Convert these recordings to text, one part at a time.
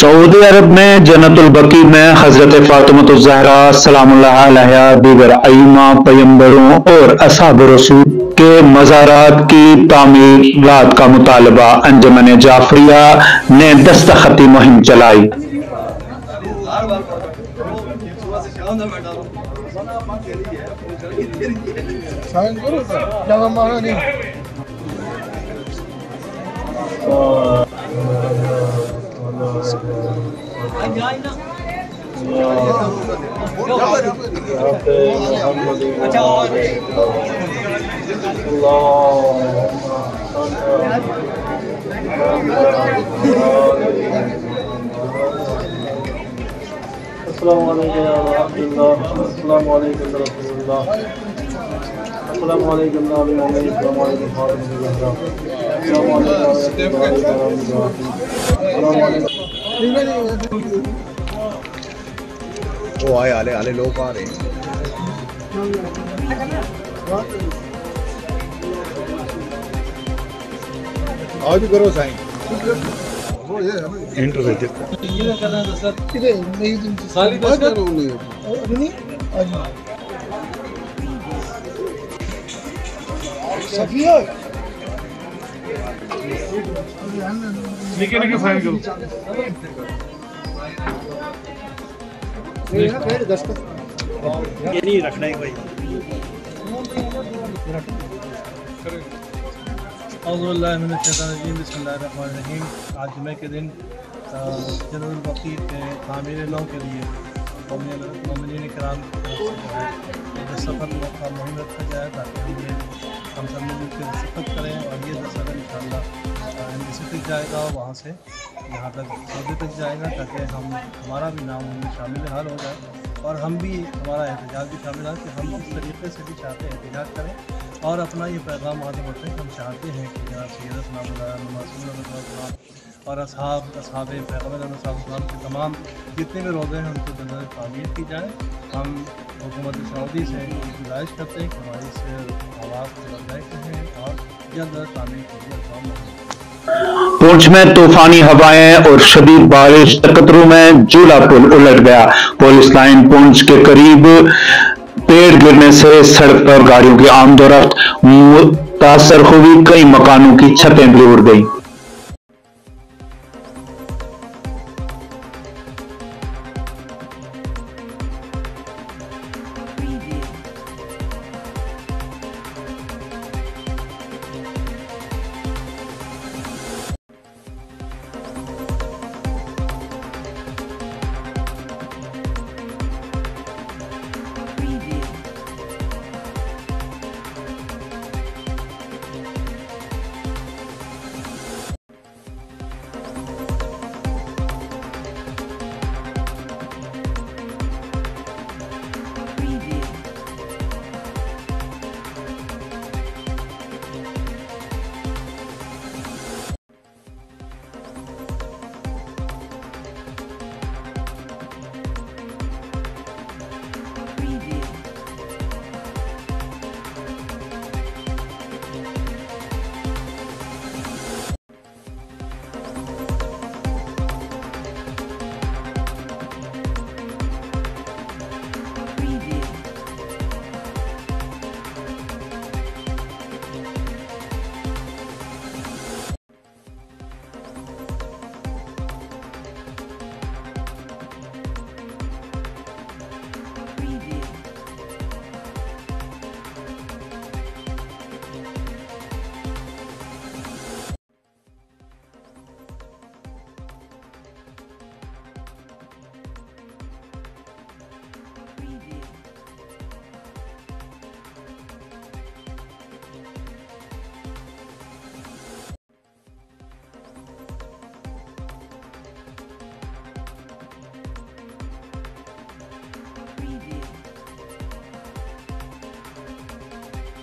Saudi अरब में जन्नतुल बकी में हजरत फातिमा ज़हरा सलामुल्लाह अलैहा दीगर अइम्मा पैगंबरों और असहाब रसूल के मज़ारात की तामीरात का मुतालबा अंजुमन जाफरिया ने दस्तखती मुहिम चलाई। वो आए आले आले लोग आ रहे हैं। आज करो साईं इंटरव्यू निके साइन करो ये नहीं रखना है भाई। बिस्मिल्लाहिर्रहमानिर्रहीम। आज जुमे के दिन जन्नतुल बकी के तामीर नौ के लिए मोमिनीन कराम सफ़र का मुहिम रखा जाए ताकि हम सब मिल कर सफ़र करें और ये दस्तखत इंशाअल्लाह एम्बेसी तक जाएगा, वहाँ से यहाँ तक सऊदी तक जाएगा ताकि हमारा भी नाम उनमें शामिल हाल हो जाए और हम भी हमारा एहतजाज भी शामिल है कि हम इस तरीके से भी चाहते हैं एहतजाज करें और अपना ये पैगाम वहाँ से बढ़ते हैं। हम चाहते हैं कि जनाब सैयद और असहाब पैगम्बर के तमाम जितने भी रोज़े हैं उनको जन्नत तामीर की जाए। हम हुकूमत सऊदी से गुजारिश करते हैं कि हमारी इस आवाज़ को बंद हैं और जन्नत तामीर के लिए। पुंछ में तूफानी हवाएं और शदीद बारिश, कतरों में झूला पुल उलट गया। पुलिस लाइन पुंछ के करीब पेड़ गिरने से सड़क पर गाड़ियों की आमदोरफ्त मुतासर हुई, कई मकानों की छतें भी उड़ गई।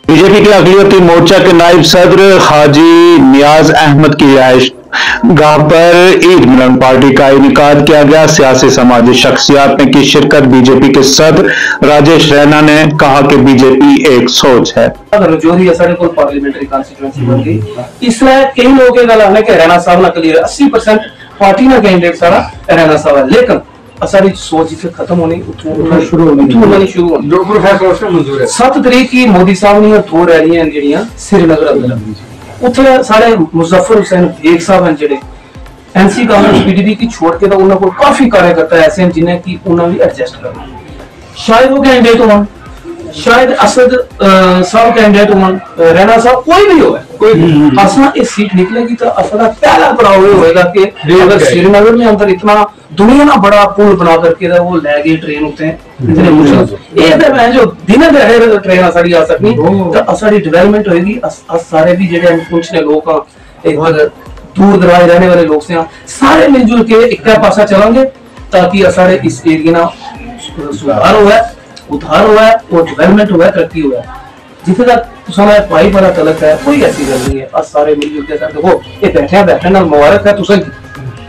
बीजेपी के अक़लियती मोर्चा के नायब सदर हाजी नियाज अहमद की रिहाइश गाह पर ईद मिलन पार्टी का इनेकाद किया गया। सियासी समाजी शख्सियात ने की शिरकत। बीजेपी के सदर राजेश रैना ने कहा कि बीजेपी एक सोच है। पार्लियामेंट्री कॉन्स्टिट्यूएंसी बन गई, इसलिए कई लोगों के गल है कि रैना साहब ना क्लियर 80% पार्टी का कैंडिडेट सारा रहना साहब है, लेकिन सारी सोच जिसे खत्म होनी शुरू होनी। 7 तरीक की मोदी साहब ने 2 रैलियां जेहड़ियां श्रीनगर अंदर उत्थे सारे मुजफ्फर हुसैन बेग साहब हैं जेहड़े एनसी कांग्रेस पीडीपी की छोड़ के तो उन्होंने को काफी कार्यकर्ता ऐसे हैं जिन्हें कि उन्हें भी एडजस्ट करना, शायद वो कैंडिडेट हो, शायद असद साहब कैंडिडेट हो, रैना साहब कोई भी हो, असा इस सीट निकलेगी तो असला पहला पड़ाव ये होगा कि अगर श्रीनगर में अंदर इतना दुनिया ना बड़ा पुल बना करके वो ले गए ट्रेन होते हैं इतने मुश्किल ये तो मैं जो दिन दहाड़े ट्रेन साड़ी आ सकनी तो साड़ी डेवलपमेंट होगी। सारे भी जेडे पूछने लोग एक दूर दराज रहने वाले लोग से सारे मिलजुल के एक पासा चलेंगे ताकि सारे इस एरिया ना सुधार हुआ है, उधार हुआ है और डेवलपमेंट हुआ है, तरक्की हुआ है। जिथे तक तुसां भाई बड़ा तलक है कोई ऐसी गल नहीं है। अस सारे मिलजुल के साथ देखो ये बैठे नाल मुबारक है तुसां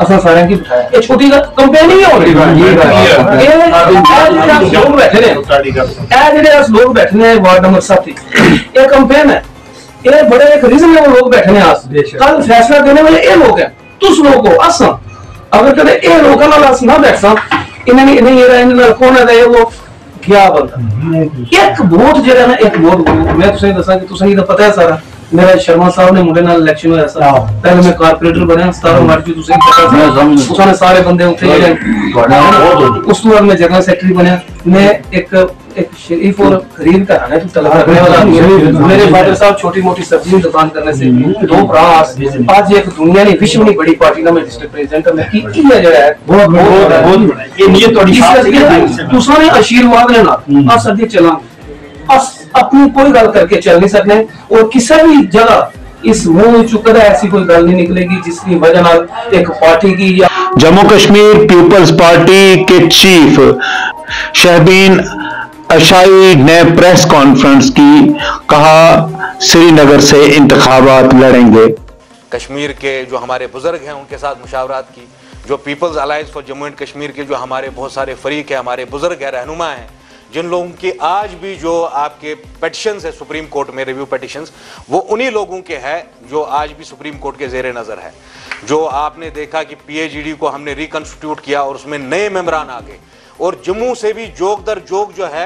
असां सारे की बिठाया ये छोटी कंपेन ही हो रही लोग बैठे ने लोग बैठे ने वार्ड नंबर 7 ये कंपेन है, ये बड़े एक रीजनेबल लोग बैठे ने आज कल फैसला देने वाले ये लोग हैं तुस लोग को अस अगर कदे ये लोगों नाल अस ना बैठसा इन्हें नहीं ये रहा कौन है वो क्या बंदा एक वोट जेड़ा ना एक वोट मैं तुसें दसा कि तुसें तो पता है सारा मेरा शर्मा साहब ने मुंडे नाल इलेक्शन होया सा पहले मैं कारपोरेटर बनया 17 मार्च को तुसें पता है उसने सारे बंदे उठे उस बाद मैं जनरल सेक्रेटरी बनया। मैं एक शरीफ और गरीब घराने से तलक रखने वाला मेरे फादर साहब छोटी मोटी सब्जी की दुकान करने से 2 भरा आज एक दुनिया ने विश्व में बड़ी पार्टी का मैं डिस्ट्रिक्ट प्रेसिडेंट मैं की है जड़ा है बहुत ये नियत थोड़ी तुसां ने आशीर्वाद लेना अस अगे चलांगे अस अपनी कोई गल करके चल नहीं सकते और किसी भी जगह इस मुंह चुकर ऐसी कोई गल नहीं निकलेगी जिसकी वजह नाल एक पार्टी की या जम्मू कश्मीर पीपल्स पार्टी के चीफ शहबीन अशाई ने प्रेस कॉन्फ्रेंस की, कहा श्रीनगर से इंतखाबात लड़ेंगे। कश्मीर के जो हमारे बुजुर्ग हैं उनके साथ मुशावरात की, जो people's alliance for Jammu and Kashmir के जो हमारे बहुत सारे फरीक है, हमारे बुजुर्ग हैं, रहनुमा हैं, जिन लोगों की आज भी जो आपके पेटिशंस है सुप्रीम कोर्ट में रिव्यू पेटिशंस वो उन्हीं लोगों के हैं जो आज भी सुप्रीम कोर्ट के जेर नज़र है। जो आपने देखा कि पीएचईडी को हमने रिकंस्टिट्यूट किया और उसमें नए मेंबरान आ गए और जम्मू से भी जोग दर जोग जो है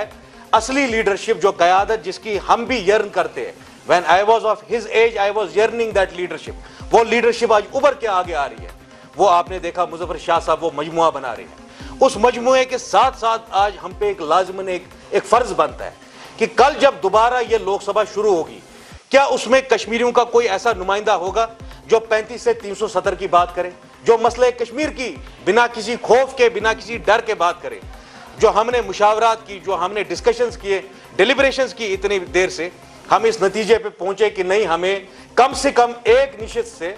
असली लीडरशिप जो क़यादत जिसकी हम भी यर्न करते हैं, when I was of his age I was yearning that leadership, वो लीडरशिप आज उभर के आगे आ रही है। वो आपने देखा मुजफ्फर शाह साहब वो मजमुआ बना रहे हैं। उस मजमुए के साथ साथ आज हम पे एक लाजमन एक फर्ज बनता है कि कल जब दोबारा ये लोकसभा शुरू होगी क्या उसमें कश्मीरियों का कोई ऐसा नुमाइंदा होगा जो 35 से 370 की बात करे, जो मसले कश्मीर की बिना किसी खौफ के बिना किसी डर के बात करे। जो हमने मुशावरात की, जो हमने डिस्कशंस किए, डिलिब्रेशंस की, इतनी देर से हम इस नतीजे पे पहुंचे कि नहीं हमें कम से कम एक निश्चित से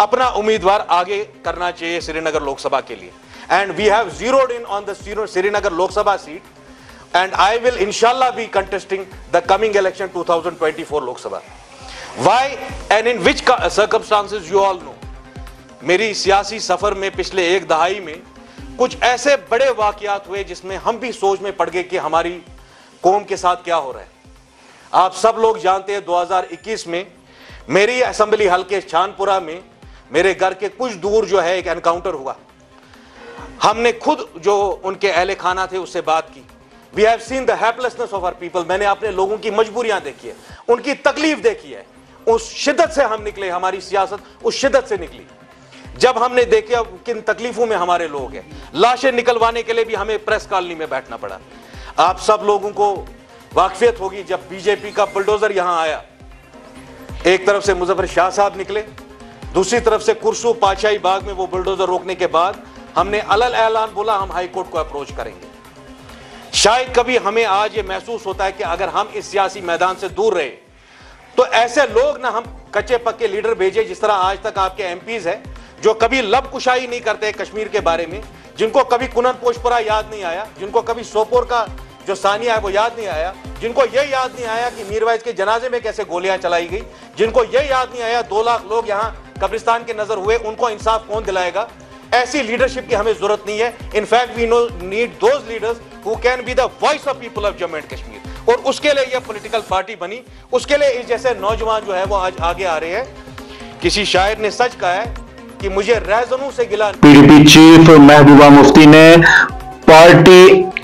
अपना उम्मीदवार आगे करना चाहिए श्रीनगर लोकसभा के लिए। And we have zeroed in on the Srinagar Lok Sabha seat and I will inshallah be contesting the coming election 2024 Lok Sabha. Why and in which circumstances you all know. मेरी सियासी सफर में पिछले एक दहाई में कुछ ऐसे बड़े वाकयात हुए जिसमें हम भी सोच में पड़ गए कि हमारी कौम के साथ क्या हो रहा है। आप सब लोग जानते हैं 2021 में मेरी असेंबली हल्के छानपुरा में मेरे घर के कुछ दूर जो है एक एनकाउंटर हुआ। हमने खुद जो उनके अहले खाना थे उससे बात की। We have seen the helplessness of our people. मैंने अपने लोगों की मजबूरियां देखी है, उनकी तकलीफ देखी है। उस शिद्दत से हम निकले, हमारी सियासत उस शिद्दत से निकली जब हमने देखा किन तकलीफों में हमारे लोग हैं। लाशें निकलवाने के लिए भी हमें प्रेस कॉलोनी में बैठना पड़ा। आप सब लोगों को वाकफियत होगी जब बीजेपी का बुलडोजर यहां आया, एक तरफ से मुजफ्फर शाह साहब निकले, दूसरी तरफ से कुर्सू पातशाही बाग में वो बुलडोजर रोकने के बाद हमने अलल ऐलान बोला हम हाई कोर्ट को अप्रोच करेंगे। शायद कभी हमें आज ये महसूस होता है कि अगर हम इस सियासी मैदान से दूर रहे तो ऐसे लोग ना हम कच्चे पक्के लीडर भेजे जिस तरह आज तक आपके एमपीज है जो कभी लब कुशाई नहीं करते कश्मीर के बारे में, जिनको कभी कुनन पोशपुरा याद नहीं आया, जिनको कभी सोपोर का जो सानिया है वो याद नहीं आया, जिनको ये याद नहीं आया कि मीरवाइज के जनाजे में कैसे गोलियां चलाई गई, जिनको ये याद नहीं आया 2 लाख लोग यहां कब्रिस्तान के नजर हुए, उनको इंसाफ कौन दिलाएगा। ऐसी लीडरशिप की हमें जरूरत नहीं है। In fact we need those leaders who can be the voice of people of Jammu and Kashmir. और उसके लिए यह पॉलिटिकल पार्टी बनी, उसके लिए इस जैसे नौजवान जो है वो आज आगे आ रहे हैं। किसी शायर ने सच कहा है कि मुझे रैजनों से गिला। पीडीपी चीफ महबूबा मुफ्ती ने पार्टी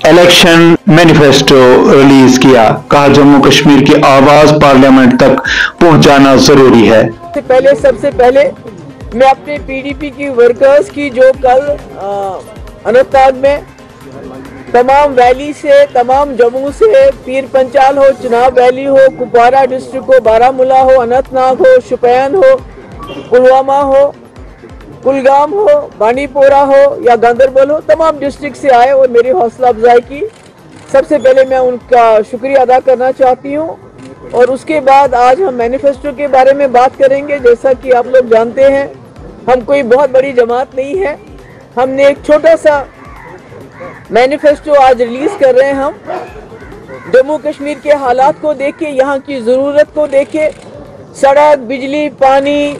इलेक्शन मैनिफेस्टो रिलीज किया। कहा जम्मू कश्मीर की आवाज पार्लियामेंट तक पहुंचाना जरूरी है। सबसे पहले मैं अपने पीडीपी की वर्कर्स की जो कल अनंतनाग में तमाम वैली से, तमाम जम्मू से, पीर पंचाल हो, चिनाब वैली हो, कुपवारा डिस्ट्रिक्ट हो, बारामूला हो, अनंतनाग हो, शुपियान हो, पुलवामा हो, कुलगाम हो, बानीपोरा हो या गांदरबल हो, तमाम डिस्ट्रिक्ट से आए और मेरी हौसला अफजाई की। सबसे पहले मैं उनका शुक्रिया अदा करना चाहती हूँ। और उसके बाद आज हम मैनिफेस्टो के बारे में बात करेंगे। जैसा कि आप लोग जानते हैं, हम कोई बहुत बड़ी जमात नहीं है। हमने एक छोटा सा मैनिफेस्टो आज रिलीज कर रहे हैं। हम जम्मू कश्मीर के हालात को देख के, यहाँ की ज़रूरत को देखे, सड़क, बिजली, पानी,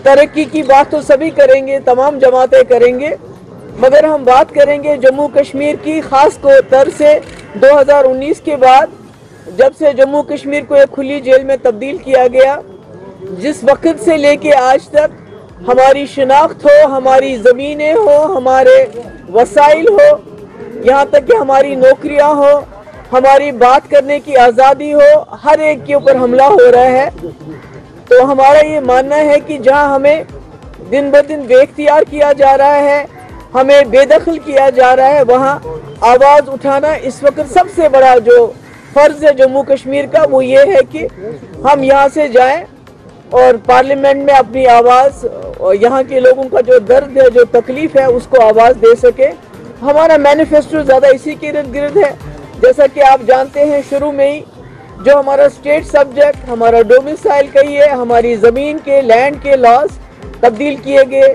तरक्की की बात तो सभी करेंगे, तमाम जमातें करेंगे, मगर हम बात करेंगे जम्मू कश्मीर की, खास तौर से 2019 के बाद, जब से जम्मू कश्मीर को एक खुली जेल में तब्दील किया गया। जिस वक्त से लेके आज तक हमारी शिनाख्त हो, हमारी ज़मीनें हो, हमारे वसाइल हो, यहाँ तक कि हमारी नौकरियाँ हो, हमारी बात करने की आज़ादी हो, हर एक के ऊपर हमला हो रहा है। तो हमारा ये मानना है कि जहाँ हमें दिन ब दिन बेख्तियार किया जा रहा है, हमें बेदखल किया जा रहा है, वहाँ आवाज़ उठाना इस वक्त सबसे बड़ा जो फ़र्ज़ है जम्मू कश्मीर का, वो ये है कि हम यहाँ से जाएं और पार्लियामेंट में अपनी आवाज़ और यहाँ के लोगों का जो दर्द है, जो तकलीफ़ है, उसको आवाज़ दे सके। हमारा मैनिफेस्टो ज़्यादा इसी के इर्द गिर्द है। जैसा कि आप जानते हैं, शुरू में ही जो हमारा स्टेट सब्जेक्ट, हमारा डोमिसाइल का ही है, हमारी ज़मीन के, लैंड के लॉज तब्दील किए गए,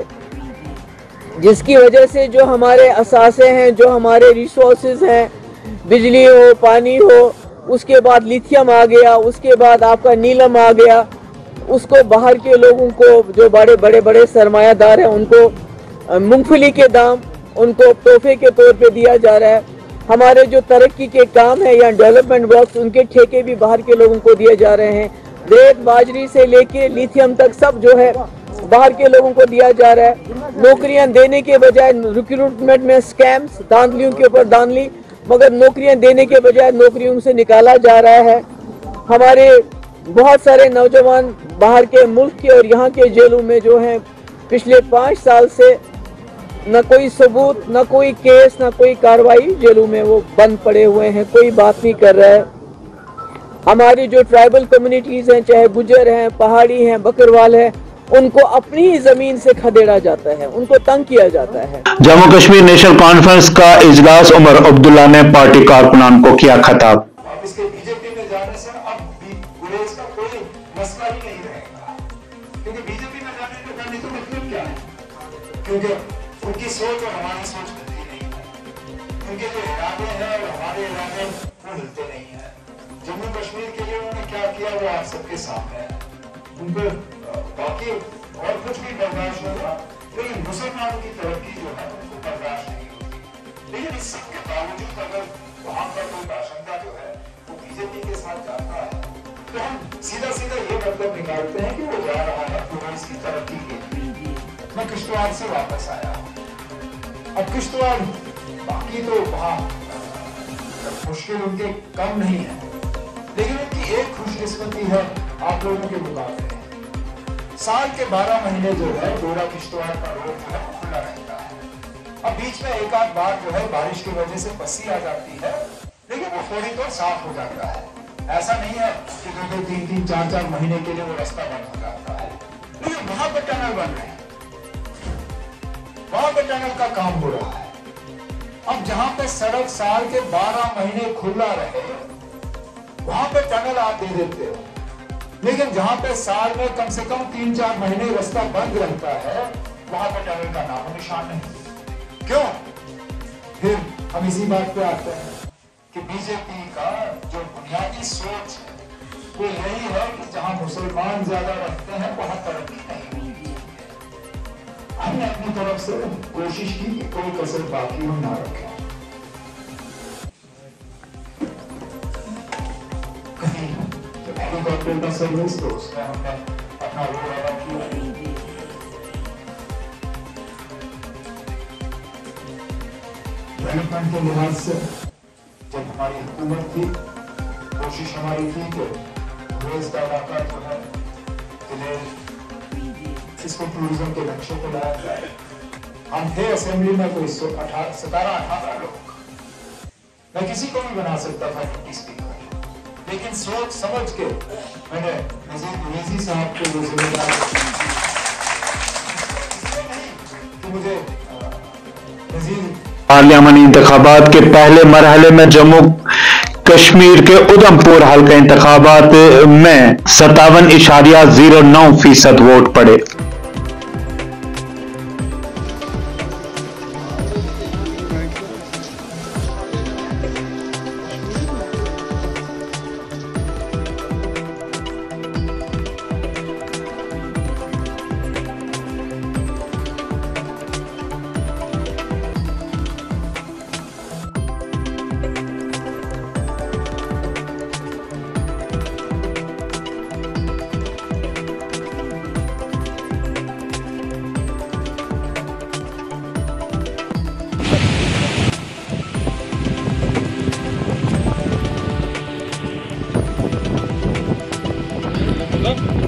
जिसकी वजह से जो हमारे असासे हैं, जो हमारे रिसोर्सेज हैं, बिजली हो, पानी हो, उसके बाद लिथियम आ गया, उसके बाद आपका नीलम आ गया, उसको बाहर के लोगों को, जो बड़े बड़े सरमायादार हैं, उनको मूंगफली के दाम उनको तोहफे के तौर पे दिया जा रहा है। हमारे जो तरक्की के काम है या डेवलपमेंट वर्क्स, उनके ठेके भी बाहर के लोगों को दिए जा रहे हैं। रेत, बाजरी से लेके लिथियम तक सब जो है बाहर के लोगों को दिया जा रहा है। नौकरियां देने के बजाय रिक्रूटमेंट में स्कैम्स, धांधलियों के ऊपर धांधली, मगर नौकरियां देने के बजाय नौकरियों से निकाला जा रहा है। हमारे बहुत सारे नौजवान बाहर के मुल्क के और यहाँ के जेलों में जो हैं, पिछले 5 साल से न कोई सबूत, न कोई केस, न कोई कार्रवाई, जेलों में वो बंद पड़े हुए हैं, कोई बात नहीं कर रहा है। हमारी जो ट्राइबल कम्युनिटीज़ हैं, चाहे गुजर हैं, पहाड़ी हैं, बकरवाल हैं, उनको अपनी ही जमीन से खदेड़ा जाता है, उनको तंग किया जाता है। जम्मू कश्मीर नेशनल कॉन्फ्रेंस का इजलास, उमर अब्दुल्ला ने पार्टी कारकुनान को किया खिताब। इसके बीजेपी में जाने से अब गुरेज का कोई मसला ही नहीं रहेगा, क्योंकि बीजेपी में जाने का कहने का मतलब क्या है, क्योंकि उनकी सोच और हमारी सोच मिलती नहीं है, उनके जो इरादे हैं और हमारे इरादे वो मिलते नहीं है। जम्मू कश्मीर के लिए उन्होंने क्या किया वो आप सबके सामने है। उनको बाकी और कुछ भी बर्दाश्त होगा, लेकिन मुसलमानों की तरक्की जो है उनको बर्दाश्त नहीं होगी। लेकिन इस सब के बावजूद अगर वहां पर कोई बाशिंदा जो है वो बीजेपी के साथ जाता है, तो हम सीधा सीधा ये मतलब निकालते हैं कि वो जा रहा है गुरेज की तरक्की के लिए। मैं किश्तवाड़ से वापस आया हूँ। अब किश्तवाड़ बाकी तो वहाँ मुश्किल उनके कम नहीं है, लेकिन उनकी एक खुशकिस्मती है आप लोगों के मुकाबले। साल के 12 महीने जो है डोडा किश्तवाड़ का रोड जो है खुला रहता है। अब बीच में एक आध बार जो है बारिश की वजह से पस्सी आ जाती है, लेकिन वो थोड़ी तो साफ हो जाता है। ऐसा नहीं है कि 2-2, 3-3, 4-4 महीने के लिए वो रास्ता बंद हो जाता है। लेकिन वहां पर टनल बन रहे हैं, वहां पर टनल का काम हो रहा है। अब जहां पे सड़क साल के 12 महीने खुला रहे, वहां पे टनल आप दे देते हो, लेकिन जहां पे साल में कम से कम 3-4 महीने रास्ता बंद रहता है, वहां पे टनल का नामो निशान नहीं। क्यों? फिर हम इसी बात पे आते हैं कि बीजेपी का जो बुनियादी सोच है वो यही है कि जहां मुसलमान ज्यादा रखते हैं वहां तरक्की नहीं होगी। हमने अपनी तरफ से कोशिश की कि कोई कसर बाकी हम ना रखें। कहीं जब हेलीकॉप्टर का सर्विस, तो उसमें हमने अपना रोल अदा किया। डेवलपमेंट के लिहाज से जब हमारी हुकूमत थी, कोशिश हमारी थी कि गुरेज का इलाका जो है इसको टूरिज्म के नक्शे पर लाया जाए। हम थे असेंबली में कोई 17-18 लोग, मैं किसी को भी बना सकता था डिप्टी स्पीकर, लेकिन सोच समझ के मैंने नजीर गुरेजी साहब को वो जिम्मेदारी कि मुझे नजीर पार्लियामानी इंतखाबात के पहले मरहले में जम्मू कश्मीर के उधमपुर हल्का इंतखाबात में 57.09% वोट पड़े। Look.